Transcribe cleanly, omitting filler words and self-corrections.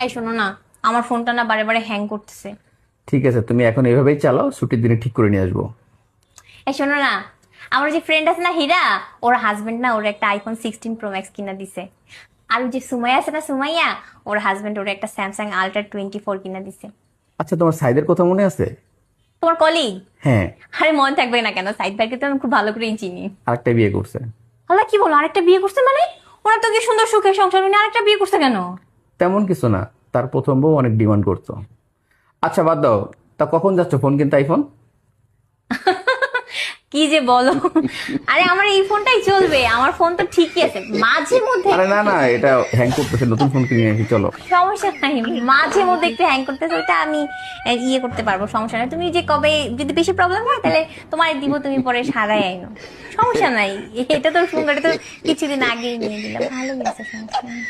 এই শোনো না, আমার ফোনটা না বারে বারে হ্যাং করতেছে। ঠিক আছে, তুমি এখন এভাবেই চালাও, ছুটির দিনে ঠিক করে নিয়ে আসবো। এই শোনো না, আমার যে ফ্রেন্ড আছে না হীরা, ওর হাজবেন্ড না ওর একটা iPhone 16 Pro Max কিনা দিছে। আর ওই যে সুমাইয়া আছে না, সুমাইয়া, ওর হাজবেন্ড ওর একটা Samsung Ultra 24 কিনা দিছে। আচ্ছা, তোমার সাইদের কথা মনে আছে? তোমার কলিগ? হ্যাঁ। আরে মনে থাকবে না কেন, সাইদ ভাইকে তো আমি খুব ভালো করেই চিনি। আরেকটা বিয়ে করছে। আল্লাহ, কি বলো, আরেকটা বিয়ে করছে মানে? ওরা তো কি সুন্দর সুখে সংসার, উনি আরেকটা বিয়ে করছে কেন? তেমন কিছু না, তার প্রথম বউ অনেক ডিমান্ড করতো। আচ্ছা বাদ দাও, তা কখন যাচ্ছ ফোন কিনতে, আইফোন? কি যে বলো! আরে আমার এই ফোনটাই চলবে, আমার ফোন তো ঠিকই আছে, মাঝে মধ্যে আরে না না, এটা হ্যাং করতেছে, নতুন ফোন কিনে নিয়ে আসি, চলো। সমস্যা নাই, মাঝে মধ্যে একটু হ্যাং করতেছে, ওটা আমি ইয়ে করতে পারবো, সমস্যা নাই। তুমি যে কবে যদি বেশি প্রবলেম হয় তাহলে তোমার দিব, তুমি পরে সারাই আইনো, সমস্যা নাই। এটা তো সুন্দর, এটা তো কিছুদিন আগেই নিয়ে দিলাম, ভালো গেছে, সমস্যা নাই।